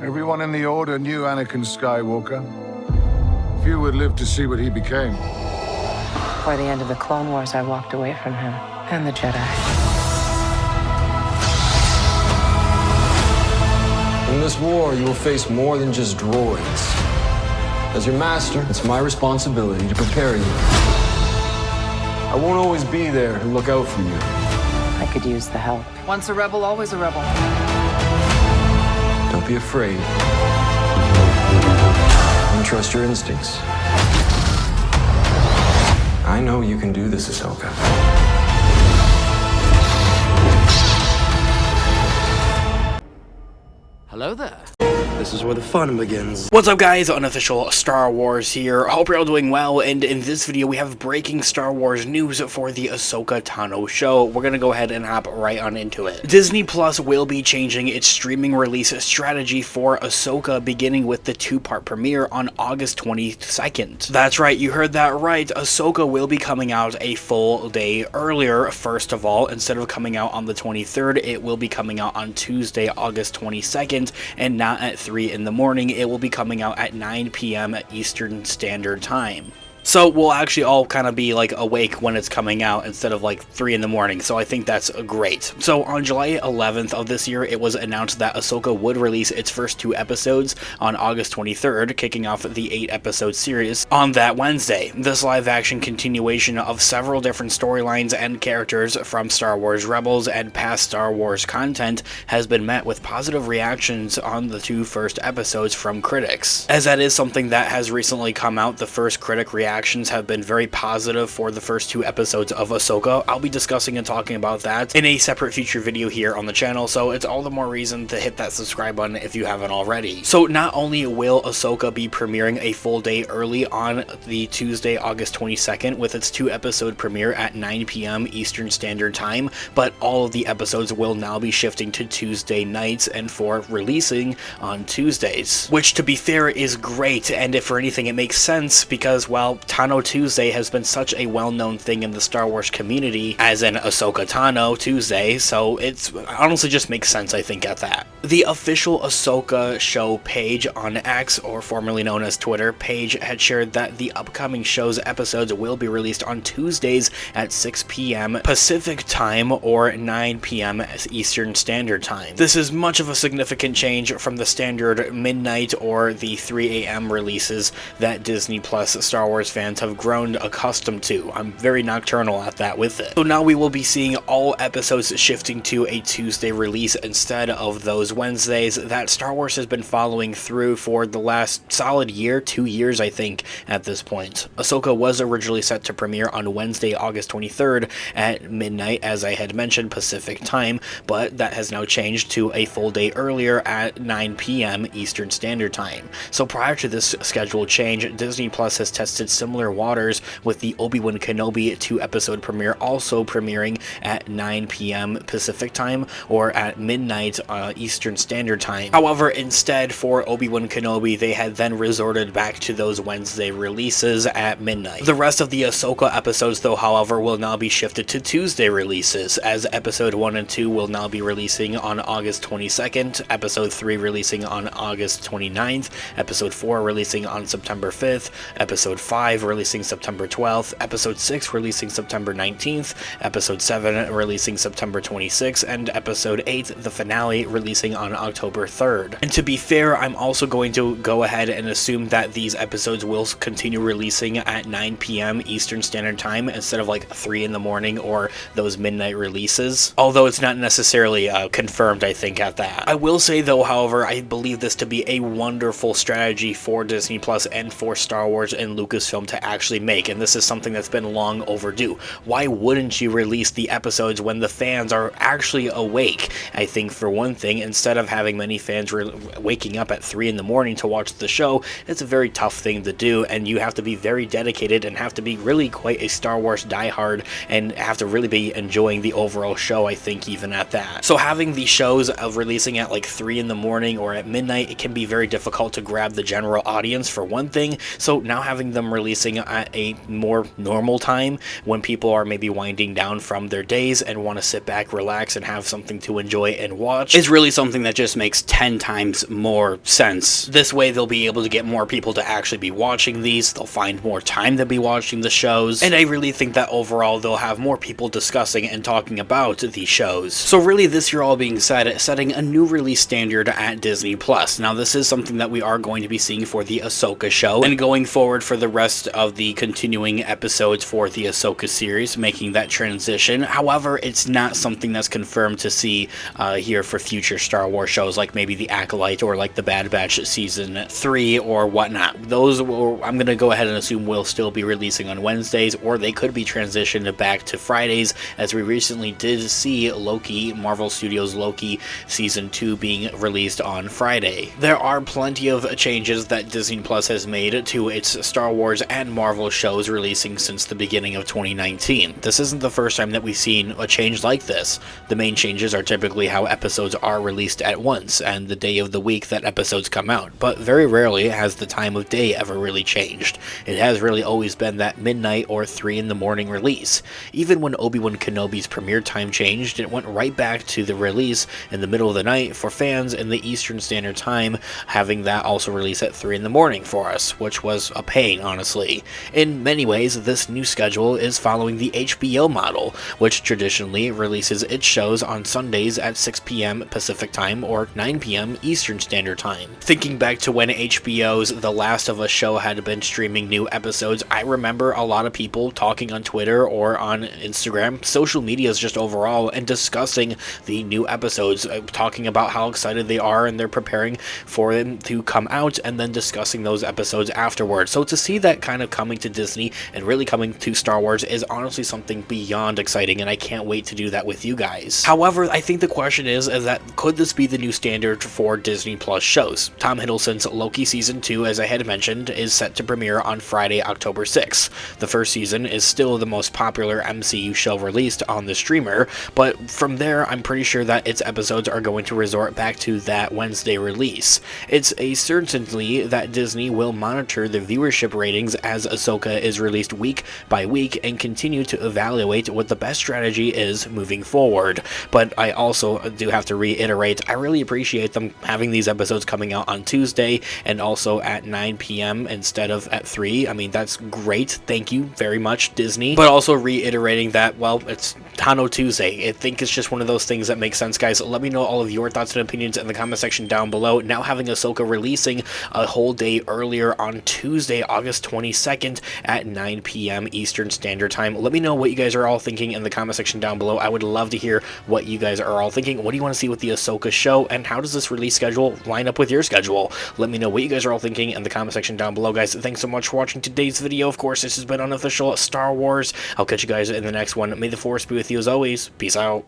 Everyone in the Order knew Anakin Skywalker. Few would live to see what he became. Before the end of the Clone Wars, I walked away from him and the Jedi. In this war, you will face more than just droids. As your master, it's my responsibility to prepare you. I won't always be there to look out for you. I could use the help. Once a rebel, always a rebel. Don't be afraid. And trust your instincts. I know you can do this, Ahsoka. Hello there. This is where the fun begins. What's up, guys? Unofficial Star Wars here. I hope you're all doing well, and in this video we have breaking Star Wars news for the Ahsoka Tano show. We're gonna go ahead and hop right on into it. Disney Plus will be changing its streaming release strategy for Ahsoka, beginning with the two-part premiere on August 22nd. That's right, you heard that right. Ahsoka will be coming out a full day earlier. First of all, instead of coming out on the 23rd, it will be coming out on Tuesday, August 22nd, and not at 3 in the morning. It will be coming out at 9 p.m. Eastern Standard Time. So we'll actually all kind of be like awake when it's coming out instead of like 3 in the morning, so I think that's great. So on July 11th of this year, it was announced that Ahsoka would release its first 2 episodes on August 23rd, kicking off the 8-episode series on that Wednesday. This live-action continuation of several different storylines and characters from Star Wars Rebels and past Star Wars content has been met with positive reactions on the 2 first episodes from critics. As that is something that has recently come out, the first critic reactions have been very positive for the first 2 episodes of Ahsoka. I'll be discussing and talking about that in a separate future video here on the channel, so it's all the more reason to hit that subscribe button if you haven't already. So not only will Ahsoka be premiering a full day early on the Tuesday, August 22nd with its 2-episode premiere at 9 p.m. Eastern Standard Time, but all of the episodes will now be shifting to Tuesday nights and for releasing on Tuesdays, which, to be fair, is great, and if for anything it makes sense because, well, Tano Tuesday has been such a well-known thing in the Star Wars community, as in Ahsoka Tano Tuesday, so it's honestly just makes sense, I think, at that. The official Ahsoka show page on X, or formerly known as Twitter, page had shared that the upcoming show's episodes will be released on Tuesdays at 6 p.m. Pacific Time or 9 p.m. Eastern Standard Time. This is much of a significant change from the standard midnight or the 3 a.m. releases that Disney Plus Star Wars fans have grown accustomed to. I'm very nocturnal at that with it. So now we will be seeing all episodes shifting to a Tuesday release instead of those Wednesdays that Star Wars has been following through for the last solid year, 2 years I think at this point. Ahsoka was originally set to premiere on Wednesday, August 23rd at midnight, as I had mentioned, Pacific Time, but that has now changed to a full day earlier at 9 p.m. Eastern Standard Time. So prior to this schedule change, Disney Plus has tested similar waters with the Obi-Wan Kenobi 2-episode premiere also premiering at 9 p.m. Pacific Time or at midnight Eastern Standard Time. However, instead for Obi-Wan Kenobi, they had then resorted back to those Wednesday releases at midnight. The rest of the Ahsoka episodes, though, however, will now be shifted to Tuesday releases, as episode 1 and 2 will now be releasing on August 22nd, episode 3 releasing on August 29th, episode 4 releasing on September 5th, episode 5 releasing September 12th, episode 6 releasing September 19th, episode 7 releasing September 26th, and episode 8, the finale, releasing on October 3rd. And to be fair, I'm also going to go ahead and assume that these episodes will continue releasing at 9 p.m. Eastern Standard Time instead of like 3 in the morning or those midnight releases, although it's not necessarily confirmed, I think, at that. I will say, though, however, I believe this to be a wonderful strategy for Disney Plus and for Star Wars and Lucasfilm to actually make, and this is something that's been long overdue. Why wouldn't you release the episodes when the fans are actually awake? I think, for one thing, instead of having many fans waking up at 3 in the morning to watch the show, it's a very tough thing to do, and you have to be very dedicated and have to be really quite a Star Wars diehard and have to really be enjoying the overall show, I think, even at that. So having the shows of releasing at like 3 in the morning or at midnight, it can be very difficult to grab the general audience, for one thing, so now having them release releasing at a more normal time when people are maybe winding down from their days and want to sit back, relax, and have something to enjoy and watch is really something that just makes 10 times more sense. This way they'll be able to get more people to actually be watching these, they'll find more time to be watching the shows, and I really think that overall they'll have more people discussing and talking about these shows. So really, this year all being said, setting a new release standard at Disney Plus. Now this is something that we are going to be seeing for the Ahsoka show, and going forward for the rest of the continuing episodes for the Ahsoka series, making that transition. However, it's not something that's confirmed to see here for future Star Wars shows, like maybe The Acolyte or like The Bad Batch Season 3 or whatnot. Those I'm going to go ahead and assume will still be releasing on Wednesdays, or they could be transitioned back to Fridays, as we recently did see Loki, Marvel Studios Loki Season 2 being released on Friday. There are plenty of changes that Disney Plus has made to its Star Wars and Marvel shows releasing since the beginning of 2019. This isn't the first time that we've seen a change like this. The main changes are typically how episodes are released at once and the day of the week that episodes come out, but very rarely has the time of day ever really changed. It has really always been that midnight or 3 in the morning release. Even when Obi-Wan Kenobi's premiere time changed, it went right back to the release in the middle of the night for fans in the Eastern Standard Time, having that also release at 3 in the morning for us, which was a pain, honestly. In many ways, this new schedule is following the HBO model, which traditionally releases its shows on Sundays at 6 p.m. Pacific Time or 9 p.m. Eastern Standard Time. Thinking back to when HBO's The Last of Us show had been streaming new episodes, I remember a lot of people talking on Twitter or on Instagram, social medias just overall, and discussing the new episodes, talking about how excited they are and they're preparing for them to come out, and then discussing those episodes afterwards. So to see that kind of coming to Disney and really coming to Star Wars is honestly something beyond exciting, and I can't wait to do that with you guys. However, I think the question is that could this be the new standard for Disney Plus shows? Tom Hiddleston's Loki Season 2, as I had mentioned, is set to premiere on Friday, October 6th. The first season is still the most popular MCU show released on the streamer, but from there, I'm pretty sure that its episodes are going to resort back to that Wednesday release. It's a certainty that Disney will monitor the viewership ratings as Ahsoka is released week by week and continue to evaluate what the best strategy is moving forward. But I also do have to reiterate, I really appreciate them having these episodes coming out on Tuesday and also at 9 p.m. instead of at 3. I mean, that's great. Thank you very much, Disney. But also reiterating that, well, it's Tano Tuesday. I think it's just one of those things that makes sense, guys. Let me know all of your thoughts and opinions in the comment section down below. Now having Ahsoka releasing a whole day earlier on Tuesday, August 22nd at 9 p.m. Eastern Standard Time. Let me know what you guys are all thinking in the comment section down below. I would love to hear what you guys are all thinking. What do you want to see with the Ahsoka show, and how does this release schedule line up with your schedule? Let me know what you guys are all thinking in the comment section down below, guys. Thanks so much for watching today's video. Of course, this has been Unofficial Star Wars. I'll catch you guys in the next one. May the Force be with you as always. Peace out.